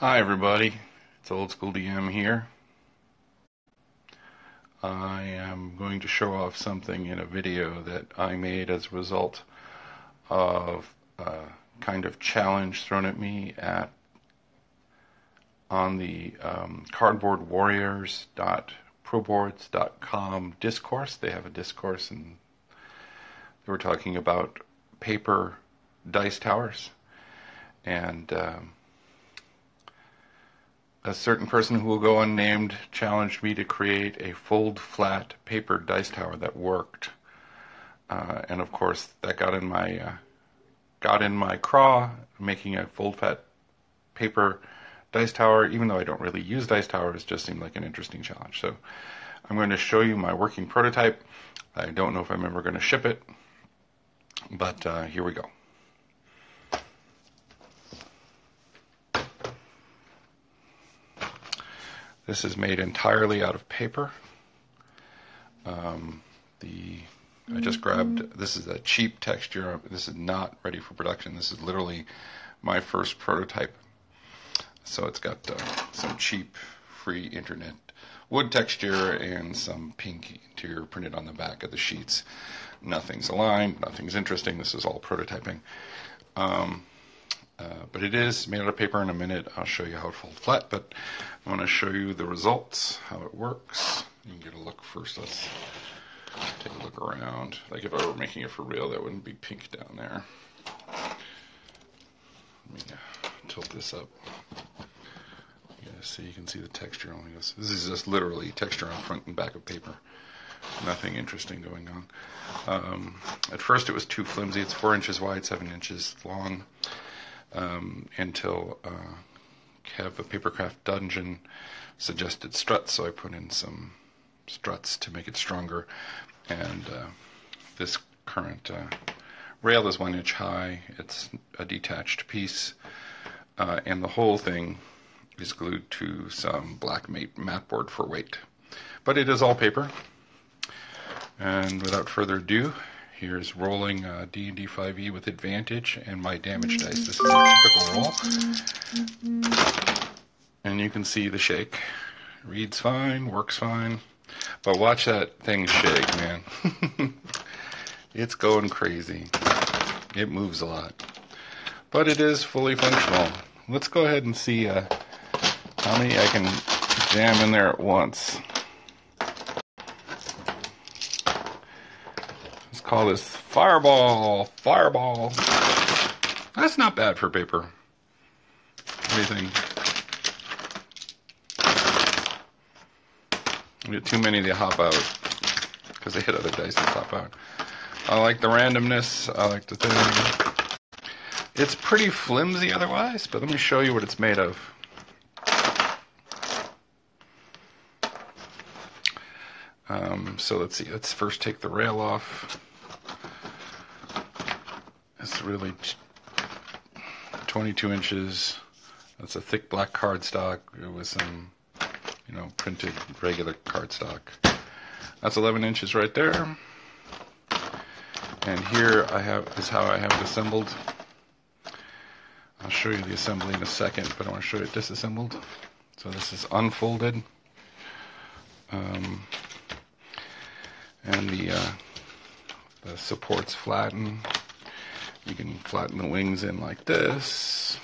Hi everybody, it's OldSchoolDM here. I am going to show off something in a video that I made as a result of a kind of challenge thrown at me on the cardboardwarriors.proboards.com discourse. They have a discourse and they were talking about paper dice towers, and a certain person who will go unnamed challenged me to create a fold flat paper dice tower that worked, and of course that got in my craw, making a fold flat paper dice tower. Even though I don't really use dice towers, just seemed like an interesting challenge. So I'm going to show you my working prototype. I don't know if I'm ever going to ship it, but here we go. This is made entirely out of paper. I just grabbed, this is a cheap texture. This is not ready for production. This is literally my first prototype. So it's got some cheap, free internet wood texture and some pink interior printed on the back of the sheets. Nothing's aligned, nothing's interesting. This is all prototyping. But it is made out of paper. In a minute I'll show you how it folds flat, but I want to show you the results, how it works. You can get a look first. Let's take a look around. Like if I were making it for real, that wouldn't be pink down there. Let me tilt this up. So you can see the texture only goes. This is just literally texture on front and back of paper. Nothing interesting going on. At first it was too flimsy. It's 4 inches wide, 7 inches long. Until Kev, a Papercraft Dungeon, suggested struts, so I put in some struts to make it stronger. And this current rail is 1 inch high. It's a detached piece, and the whole thing is glued to some black mat board for weight. But it is all paper. And without further ado, here's rolling D&D 5e with advantage and my damage dice. This is a typical roll. And you can see the shake. Reads fine, works fine. But watch that thing shake, man. It's going crazy. It moves a lot. But it is fully functional. Let's go ahead and see how many I can jam in there at once. Call this Fireball. That's not bad for paper. What do you think? I get too many, they hop out because they hit other dice that hop out. I like the randomness. I like the thing. It's pretty flimsy otherwise, but let me show you what it's made of. So let's see. Let's first take the rail off. It's really 22 inches. That's a thick black cardstock with some, printed regular cardstock. That's 11 inches right there. And here is how I have it assembled. I'll show you the assembly in a second, but I want to show you it disassembled. So this is unfolded. And the supports flatten. You can flatten the wings in like this,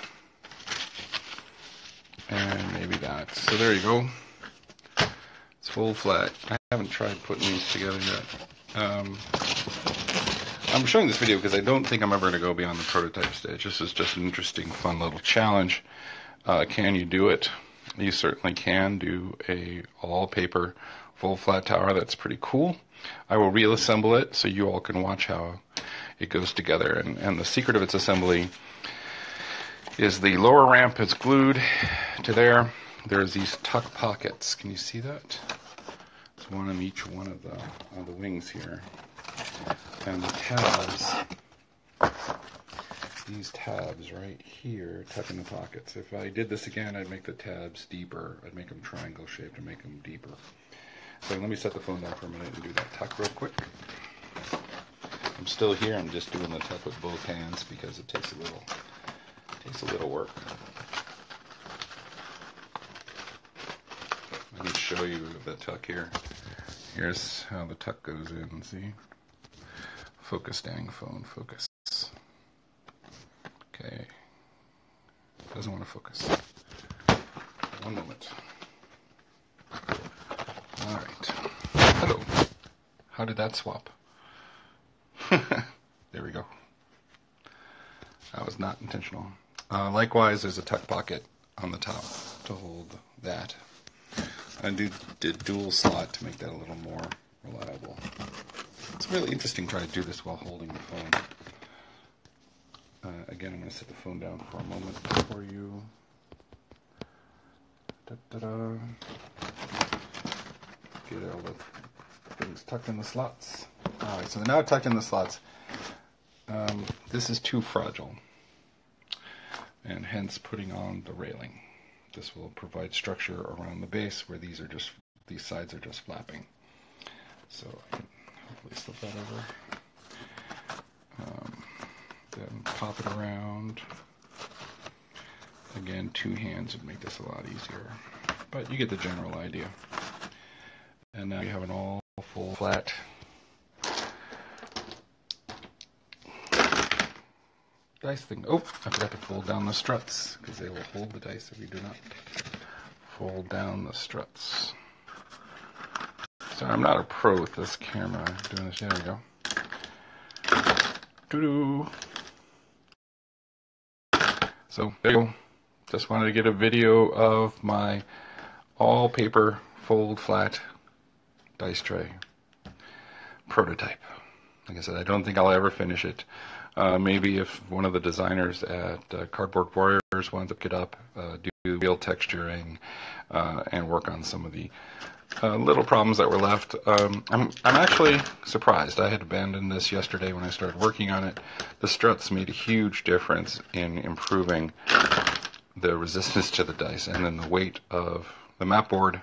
and maybe that. So there you go. It's full flat. I haven't tried putting these together yet. I'm showing this video because I don't think I'm ever going to go beyond the prototype stage. This is just an interesting, fun little challenge. Can you do it? You certainly can do a all-paper full flat tower. That's pretty cool. I will reassemble it so you all can watch how it goes together. And the secret of its assembly is the lower ramp is glued to there. There's these tuck pockets. Can you see that? There's one on each one of the wings here. And the tabs, these tabs right here, tuck in the pockets. If I did this again, I'd make the tabs deeper. I'd make them triangle shaped and make them deeper. So let me set the phone down for a minute and do that tuck real quick. I'm still here. I'm just doing the tuck with both hands because it takes a little work. show you the tuck here. Here's how the tuck goes in, see? Focus, dang phone, focus. Okay. Doesn't want to focus. One moment. Alright. Hello. How did that swap? There we go. That was not intentional. Likewise, there's a tuck pocket on the top to hold that. I did dual slot to make that a little more reliable. It's really interesting trying to do this while holding the phone. Again, I'm going to set the phone down for a moment for you. Da-da-da. Get all the things tucked in the slots. Alright, so they're now tucked in the slots. This is too fragile, and hence putting on the railing. This will provide structure around the base where these sides are just flapping. So I can hopefully slip that over. Then pop it around. Again, two hands would make this a lot easier, but you get the general idea. And now you have an all full flat dice thing. Oh, I forgot to fold down the struts, because they will hold the dice if you do not fold down the struts. Sorry, I'm not a pro with this camera doing this. There we go. Doo-doo. So, there you go. Just wanted to get a video of my all paper fold flat dice tray prototype. Like I said, I don't think I'll ever finish it. Maybe if one of the designers at Cardboard Warriors wants to pick it up, do real texturing, and work on some of the little problems that were left. I'm actually surprised. I had abandoned this yesterday when I started working on it. The struts made a huge difference in improving the resistance to the dice and then the weight of the map board.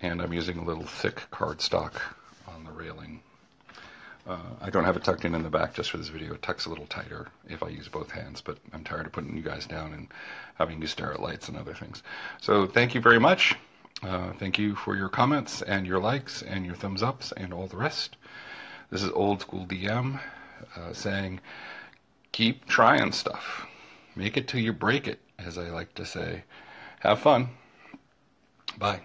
And I'm using a little thick cardstock on the railing. I don't have it tucked in the back just for this video. It tucks a little tighter if I use both hands, but I'm tired of putting you guys down and having you stare at lights and other things. So thank you very much. Thank you for your comments and your likes and your thumbs ups and all the rest. This is OldSchoolDM saying, keep trying stuff. Make it till you break it, as I like to say. Have fun. Bye.